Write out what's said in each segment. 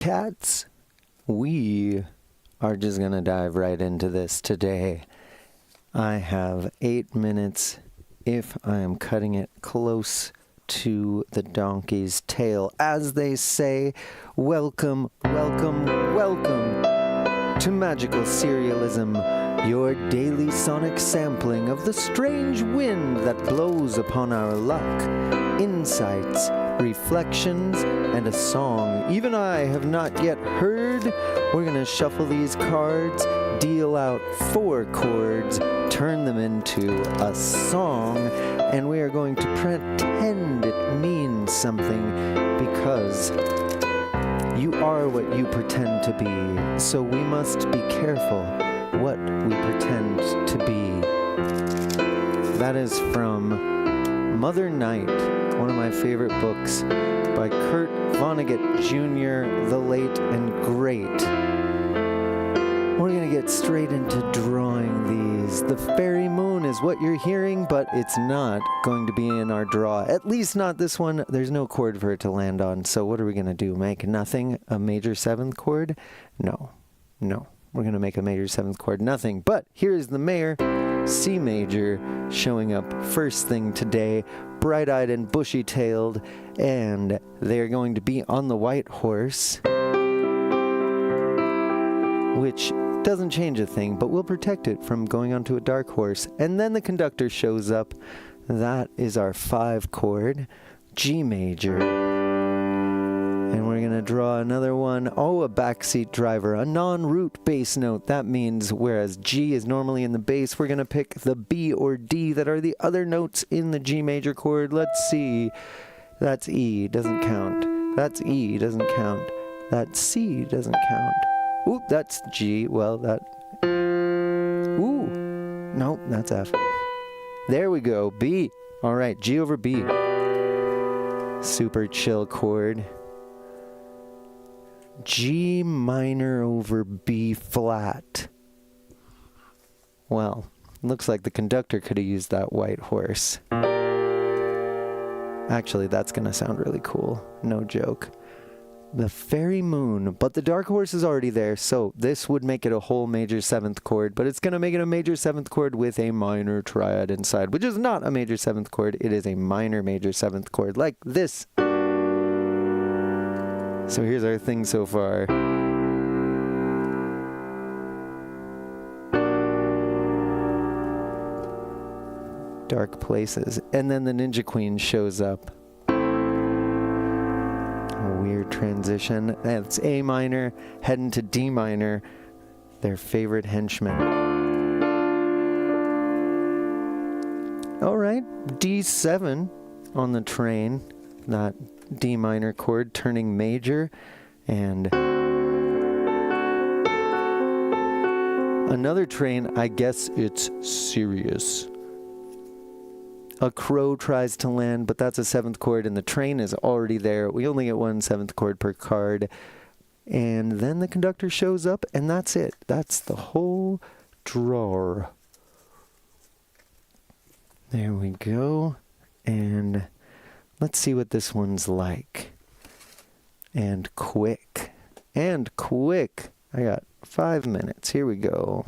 Cats, we are just going to dive right into this today. I have 8 minutes if I am cutting it close to the donkey's tail. As they say, welcome, welcome, welcome to Magical Serialism, your daily sonic sampling of the strange wind that blows upon our luck, insights, reflections, and a song even I have not yet heard. We're going to shuffle these cards, deal out 4 chords, turn them into a song, and we are going to pretend it means something because you are what you pretend to be, so we must be careful what we pretend to be. That is from Mother Night, one of my favorite books by Kurt Vonnegut Jr., the late and great. We're going to get straight into drawing these. The fairy moon is what you're hearing, but it's not going to be in our draw. At least not this one. There's no chord for it to land on. So what are we going to do? Make nothing a major 7th chord? No. We're going to make a major 7th chord nothing. But here's the mayor, C major, showing up first thing today, bright-eyed and bushy-tailed, and they're going to be on the white horse, which doesn't change a thing, but will protect it from going onto a dark horse. And then the conductor shows up. That is our 5 chord, G major. And we're going to draw another one. Oh, a backseat driver, a non-root bass note. That means whereas G is normally in the bass, we're going to pick the B or D that are the other notes in the G major chord. Let's see. That's E, doesn't count. That's E, doesn't count. That C doesn't count. Oop, that's G. Well, that... Ooh. Nope, that's F. There we go. B. All right, G over B. Super chill chord. G minor over B flat. Well, looks like the conductor could have used that white horse. Actually, that's going to sound really cool. No joke. The fairy moon, but the dark horse is already there, so this would make it a whole major 7th chord, but it's going to make it a major 7th chord with a minor triad inside, which is not a major 7th chord. It is a minor major 7th chord, like this. So here's our thing so far. Dark places. And then the Ninja Queen shows up. Weird transition. It's A minor, heading to D minor, their favorite henchman. Alright, D7 on the train, that D minor chord turning major, and another train, I guess it's serious. A crow tries to land, but that's a 7th chord, and the train is already there. We only get one 7th chord per card. And then the conductor shows up, and that's it. That's the whole draw. There we go. And let's see what this one's like. And quick. And quick. I got 5 minutes. Here we go.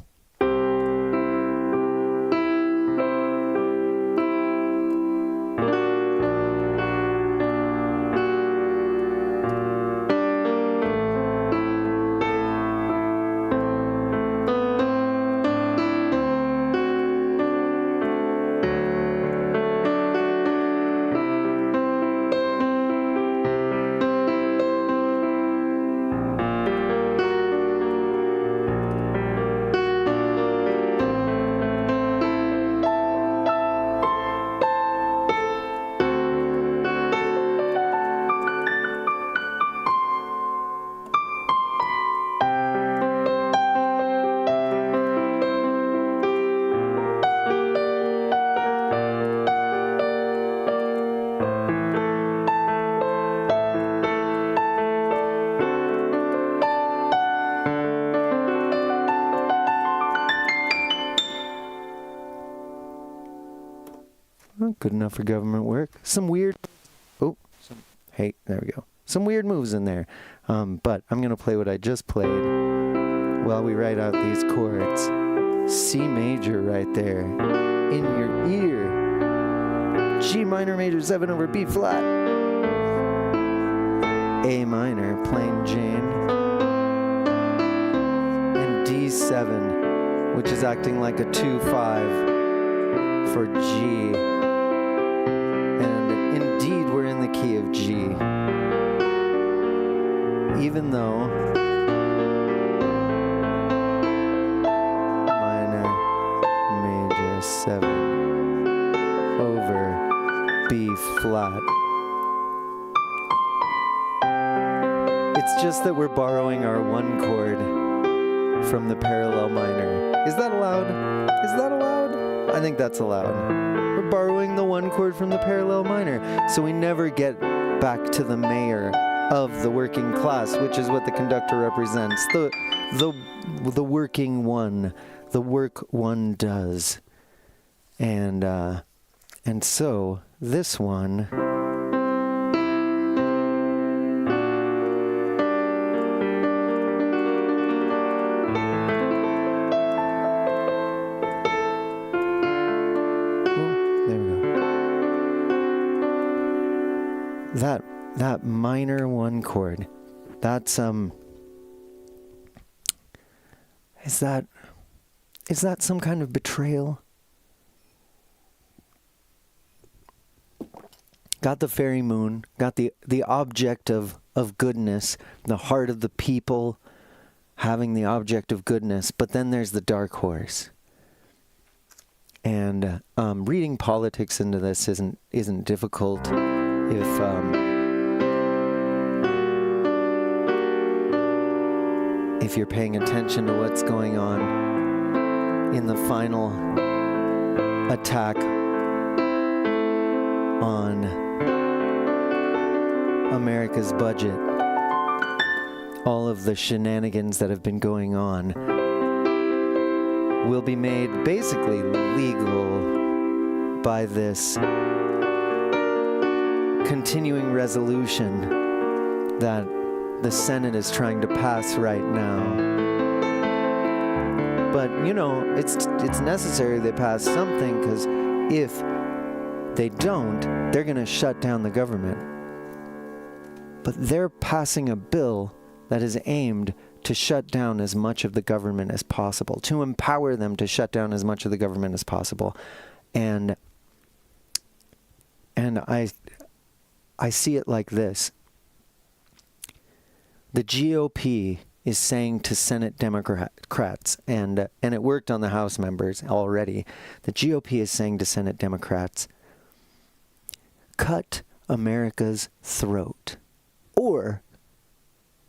Good enough for government work. Some weird... Oh, hey, there we go. Some weird moves in there. But I'm going to play what I just played while we write out these chords. C major right there in your ear. G minor major 7 over B flat. A minor, plain Jane. And D7, which is acting like a 2-5 for G. And indeed, we're in the key of G. Even though minor major 7 over B flat. It's just that we're borrowing our 1 chord from the parallel minor. Is that allowed? Is that allowed? I think that's allowed. We're borrowing the 1 chord from the parallel minor, so we never get back to the mayor of the working class, which is what the conductor represents. The working one, the work one does. And so this one that minor 1 chord, that's is that some kind of betrayal? Got the fairy moon, got the object of goodness, the heart of the people having the object of goodness, but then there's the dark horse. And reading politics into this isn't difficult if you're paying attention to what's going on in the final attack on America's budget. All of the shenanigans that have been going on will be made basically legal by this continuing resolution that the Senate is trying to pass right now. But, you know, it's necessary they pass something, because if they don't, they're going to shut down the government. But they're passing a bill that is aimed to shut down as much of the government as possible, to empower them to shut down as much of the government as possible. And I see it like this. The GOP is saying to Senate Democrats, and it worked on the House members already. The GOP is saying to Senate Democrats, cut America's throat, or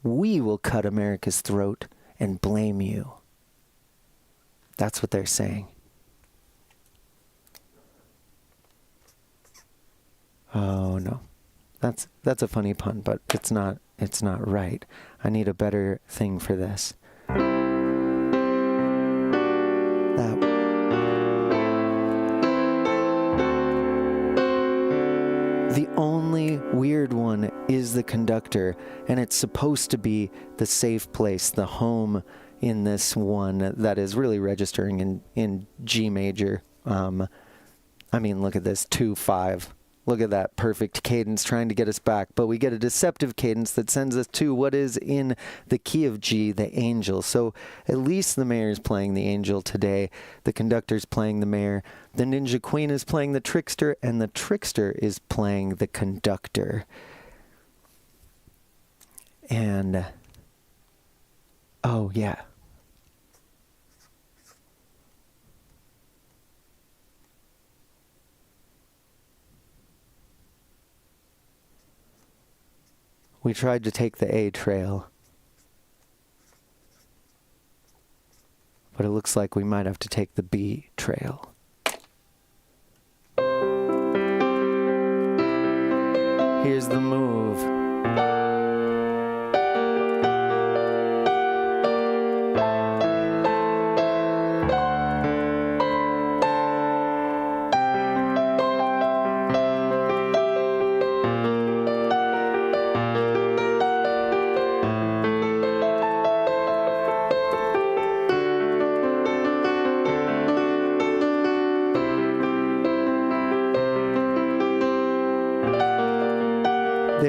we will cut America's throat and blame you. That's what they're saying. Oh no. That's a funny pun, but it's not right. I need a better thing for this. The only weird one is the conductor, and it's supposed to be the safe place, the home in this one that is really registering in G major. I mean, look at this, 2-5. Look at that perfect cadence trying to get us back. But we get a deceptive cadence that sends us to what is in the key of G, the angel. So at least the mayor is playing the angel today. The conductor's playing the mayor. The ninja queen is playing the trickster. And the trickster is playing the conductor. And, oh yeah. We tried to take the A trail, but it looks like we might have to take the B trail. Here's the move.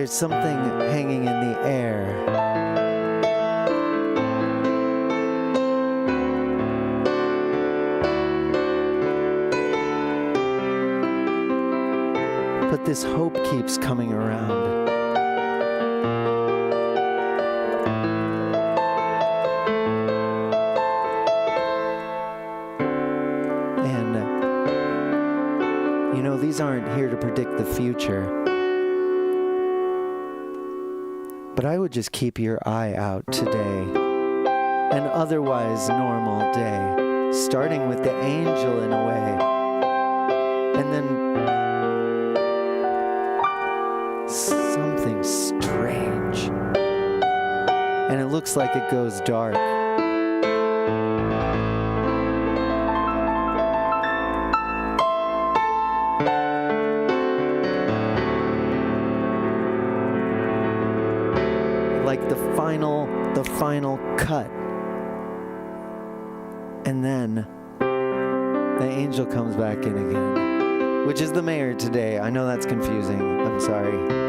there's something hanging in the air. But this hope keeps coming around. And, these aren't here to predict the future. But I would just keep your eye out today. An otherwise normal day. Starting with the angel in a way. And then something strange. And it looks like it goes dark. Like the final cut. And then the angel comes back in again. Which is the mayor today. I know that's confusing. I'm sorry.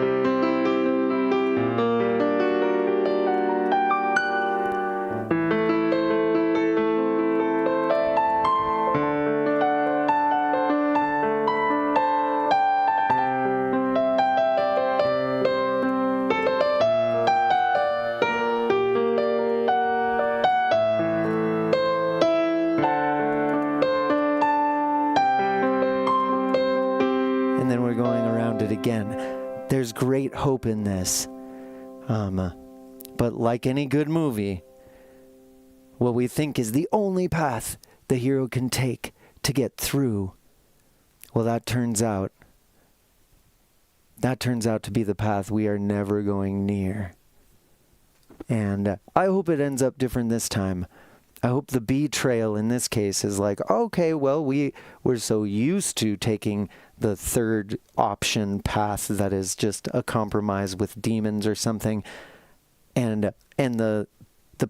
And then we're going around it again. There's great hope in this. But like any good movie, what we think is the only path the hero can take to get through, well, that turns out to be the path we are never going near. And I hope it ends up different this time. I hope the B trail in this case is like, okay, well, we're so used to taking the third option path that is just a compromise with demons or something, and the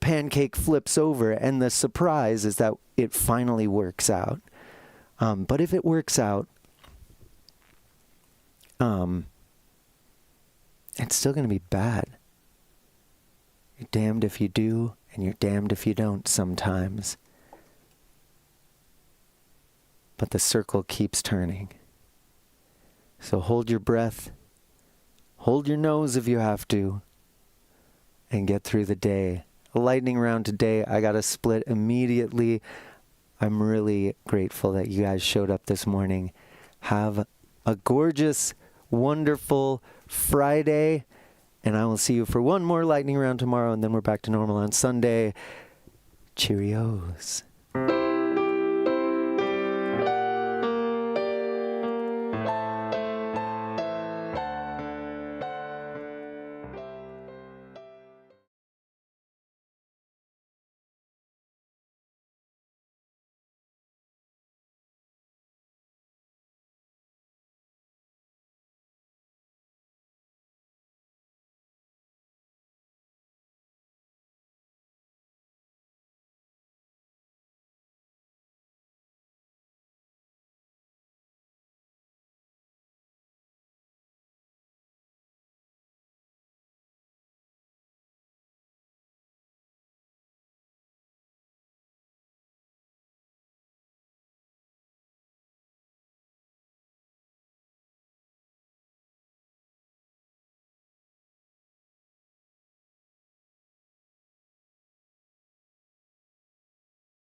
pancake flips over, and the surprise is that it finally works out. But if it works out, it's still going to be bad. You're damned if you do, and you're damned if you don't sometimes. But the circle keeps turning. So hold your breath, hold your nose if you have to, and get through the day. A lightning round today. I got a split immediately. I'm really grateful that you guys showed up this morning. Have a gorgeous, wonderful Friday. And I will see you for one more lightning round tomorrow, and then we're back to normal on Sunday. Cheerios.